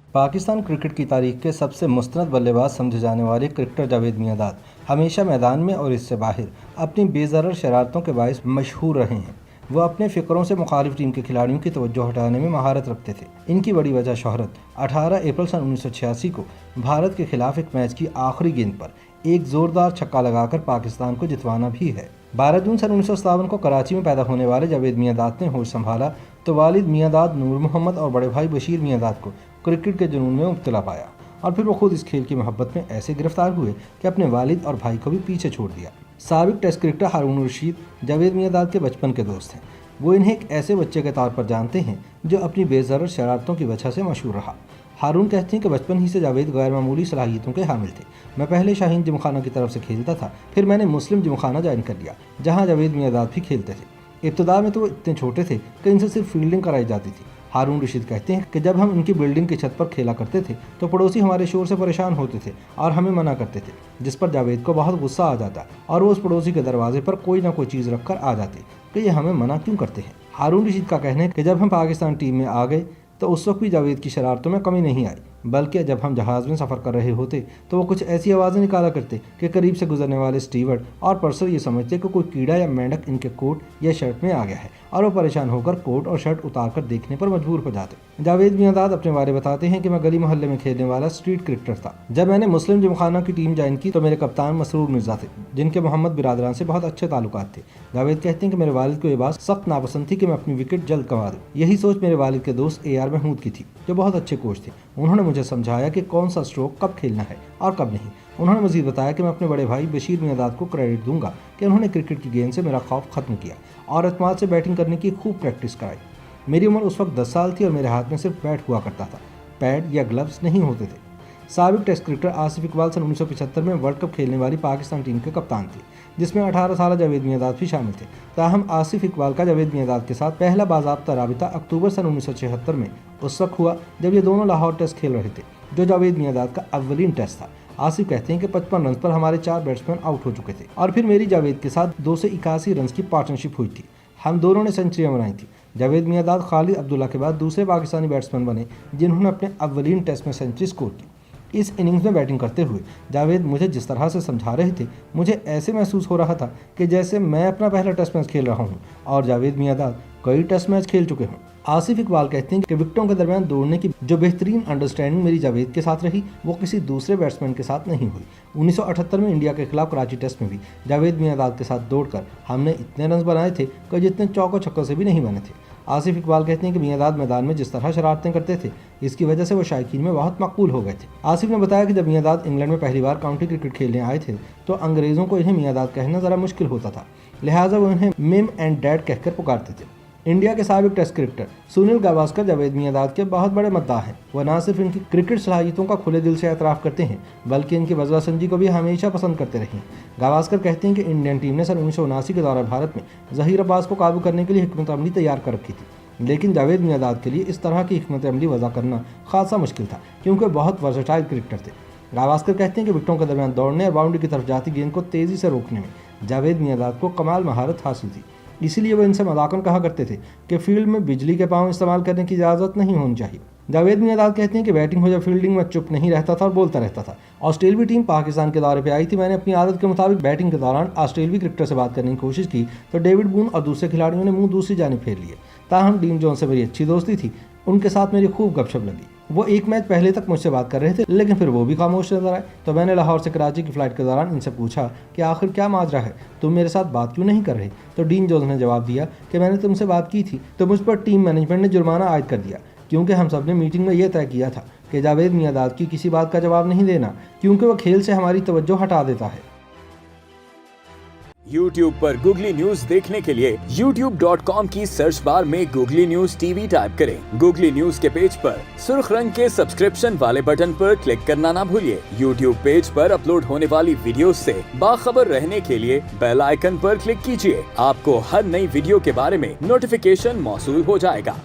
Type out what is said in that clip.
Pakistan cricket की तारीख के सबसे मुस्तनद बल्लेबाज समझे जाने वाले क्रिकेटर जावेद मियांदाद हमेशा मैदान में और इससे बाहर अपनी बेज़रर शरारतों के बायस मशहूर रहे हैं। वह अपने फ़िक्रों से मुखालिफ टीम के खिलाड़ियों की तवज्जो हटाने में महारत रखते थे। इनकी बड़ी वजह शोहरत 18 अप्रैल सन 1986 को भारत के खिलाफ एक मैच की आखिरी गेंद पर एक ज़ोरदार छक्का लगाकर पाकिस्तान को जितवाना भी है। 12 जून सन 1957 को कराची में पैदा होने वाले जावेद मियांदाद ने होश संभाला तो वालिद मियांदाद नूर मोहम्मद और बड़े भाई बशीर मियांदाद को क्रिकेट के जुनून में मुब्तला पाया और फिर वो खुद इस खेल की मोहब्बत में ऐसे गिरफ्तार हुए कि अपने वालिद और भाई को भी पीछे छोड़ दिया। साबिक टेस्ट क्रिकेटर हारून रशीद जावेद मियांदाद के बचपन के दोस्त हैं। वो इन्हें एक ऐसे बच्चे के तौर पर जानते हैं जो अपनी बेज़रर शरारतों की वजह से मशहूर रहा। हारून कहते हैं कि बचपन ही से जावेद गैर मामूली सलाहियतों के हामिल थे। मैं पहले शाहीन जिमखाना की तरफ से खेलता था, फिर मैंने मुस्लिम जिमखाना ज्वाइन कर लिया जहाँ जावेद मियांदाद भी खेलते थे। इब्तदा में तो वो इतने छोटे थे कि इनसे सिर्फ फील्डिंग कराई जाती थी। हारून रशीद कहते हैं कि जब हम इनकी बिल्डिंग की छत पर खेला करते थे तो पड़ोसी हमारे शोर से परेशान होते थे और हमें मना करते थे, जिस पर जावेद को बहुत गुस्सा आ जाता और वो उस पड़ोसी के दरवाजे पर कोई ना कोई चीज़ रख कर आ जाते कि ये हमें मना क्यों करते हैं। हारून रशीद का कहना है कि जब हम पाकिस्तान टीम में आ गए तो उस वक्त भी जावेद की शरारतों में कमी नहीं आई, बल्कि जब हम जहाज़ में सफ़र कर रहे होते तो वो कुछ ऐसी आवाज़ें निकाला करते कि करीब से गुजरने वाले स्टीवर्ड और पर्सर ये समझते कि कोई कीड़ा या मेंढक इनके कोट या शर्ट में आ गया है और वो परेशान होकर कोट और शर्ट उतार कर देखने पर मजबूर हो जाते। जावेद मियांदाद अपने बारे बताते हैं कि मैं गली मोहल्ले में खेलने वाला स्ट्रीट क्रिकेटर था। जब मैंने मुस्लिम जिमखाना की टीम ज्वाइन की तो मेरे कप्तान मसरूर मिर्ज़ा थे, जिनके मोहम्मद बिरादरान से बहुत अच्छे ताल्लुकात थे। जावेद कहते हैं कि मेरे वालिद को ये बात सख्त नापसंद थी कि मैं अपनी विकेट जल्द गंवा दूँ। यही सोच मेरे वालिद के दोस्त AR महमूद की थी, जो बहुत अच्छे कोच थे। उन्होंने मुझे समझाया कि कौन सा स्ट्रोक कब खेलना है और कब नहीं। उन्होंने मजीद बताया कि मैं अपने बड़े भाई बशीर मियांदाद को क्रेडिट दूंगा कि उन्होंने क्रिकेट की गेंद से मेरा खौफ खत्म किया और एतमाद से बैटिंग करने की खूब प्रैक्टिस कराई। मेरी उम्र उस वक्त 10 साल थी और मेरे हाथ में सिर्फ बैट हुआ करता था, पैड या ग्लव्स नहीं होते थे। साबिक टेस्ट क्रिकेटर आसिफ इकबाल सन 1975 में वर्ल्ड कप खेलने वाली पाकिस्तान टीम के कप्तान थे, जिसमें 18 साल जावेद मियांदाद भी शामिल थे। ताहम आसिफ इकबाल का जावेद मियांदाद के साथ पहला बाज़ाब्ता राबिता अक्टूबर सन 1976 में उस वक्त हुआ जब ये दोनों लाहौर टेस्ट खेल रहे थे, जो जावेद मियांदाद का अव्वलीन टेस्ट था। आसिफ कहते हैं कि 55 रन पर हमारे 4 बैट्समैन आउट हो चुके थे और फिर मेरी जावेद के साथ 281 रन की पार्टनरशिप हुई थी। हम दोनों ने सेंचुरियां बनाई थी। जावेद मियांदाद खालिद अब्दुल्ला के बाद दूसरे पाकिस्तानी बैट्समैन बने जिन्होंने अपने अव्वलीन टेस्ट में सेंचुरी स्कोर की। इस इनिंग्स में बैटिंग करते हुए जावेद मुझे जिस तरह से समझा रहे थे, मुझे ऐसे महसूस हो रहा था कि जैसे मैं अपना पहला टेस्ट मैच खेल रहा हूँ और जावेद मियांदाद कई टेस्ट मैच खेल चुके हों। आसिफ इकबाल कहते हैं कि विकेटों के दरमियान दौड़ने की जो बेहतरीन अंडरस्टैंडिंग मेरी जावेद के साथ रही, वो किसी दूसरे बैट्समैन के साथ नहीं हुई। 1978 में इंडिया के खिलाफ कराची टेस्ट में भी जावेद मियांदाद के साथ दौड़कर हमने इतने रन बनाए थे कि जितने चौकों छक्कों से भी नहीं बने थे। आसिफ इकबाल कहते हैं कि मियांदाद मैदान में जिस तरह शरारतें करते थे, इसकी वजह से वो शायकीन में बहुत मकबूल हो गए थे। आसिफ ने बताया कि जब मियांदाद इंग्लैंड में पहली बार काउंटी क्रिकेट खेलने आए थे तो अंग्रेज़ों को इन्हें मियांदाद कहना ज़रा मुश्किल होता था, लिहाजा वो इन्हें मिम एंड डैड कहकर पुकारते थे। इंडिया के साबिक टेस्ट क्रिकेटर सुनील गावस्कर जावेद मियांदाद के बहुत बड़े मद्दाह हैं। वह न सिर्फ इनकी क्रिकेट सलाहियतों का खुले दिल से एतराफ़ करते हैं, बल्कि इनकी वजहसंजी को भी हमेशा पसंद करते रहे हैं। गावस्कर कहते हैं कि इंडियन टीम ने सन 1979 के दौरान भारत में ज़हीर अब्बास को काबू करने के लिए हिकमत अमली तैयार कर रखी थी, लेकिन जावेद मियांदाद के लिए इस तरह की हिकमत अमली वज़ा करना खासा मुश्किल था, क्योंकि बहुत वर्सटाइल क्रिकेटर थे। गावस्कर कहते हैं कि विकेटों के दरमियान दौड़ने और बाउंड्री की तरफ जाती गेंद को तेज़ी से रोकने में जावेद मियांदाद को कमाल महारत हासिल थी। इसीलिए वो इनसे मजाकन कहा करते थे कि फील्ड में बिजली के पाँव इस्तेमाल करने की इजाज़त नहीं होनी चाहिए। जावेद मियांदाद कहते हैं कि बैटिंग हो या फील्डिंग में चुप नहीं रहता था और बोलता रहता था। ऑस्ट्रेलवी टीम पाकिस्तान के दौरे पे आई थी। मैंने अपनी आदत के मुताबिक बैटिंग के दौरान ऑस्ट्रेलवी क्रिकेटर से बात करने की कोशिश की तो डेविड बून और दूसरे खिलाड़ियों ने मुंह दूसरी जानिब फेर लिए। ताहम डीन जॉन्स से मेरी अच्छी दोस्ती थी, उनके साथ मेरी खूब गपशप लगी। वो एक मैच पहले तक मुझसे बात कर रहे थे, लेकिन फिर वो भी खामोश नजर आए। तो मैंने लाहौर से कराची की फ़्लाइट के दौरान इनसे पूछा कि आखिर क्या माजरा है, तुम मेरे साथ बात क्यों नहीं कर रहे। तो डीन जोन्स ने जवाब दिया कि मैंने तुमसे बात की थी तो मुझ पर टीम मैनेजमेंट ने जुर्माना आयद कर दिया, क्योंकि हम सब ने मीटिंग में यह तय किया था कि जावेद मियांदाद की किसी बात का जवाब नहीं देना, क्योंकि वह खेल से हमारी तवज्जो हटा देता है। YouTube पर गूगली न्यूज देखने के लिए youtube.com की सर्च बार में गूगली न्यूज TV टाइप करें। गूगली न्यूज के पेज पर सुर्ख रंग के सब्सक्रिप्शन वाले बटन पर क्लिक करना ना भूलिए। YouTube पेज पर अपलोड होने वाली वीडियोस से बाखबर रहने के लिए बेल आइकन पर क्लिक कीजिए। आपको हर नई वीडियो के बारे में नोटिफिकेशन मौसूल हो जाएगा।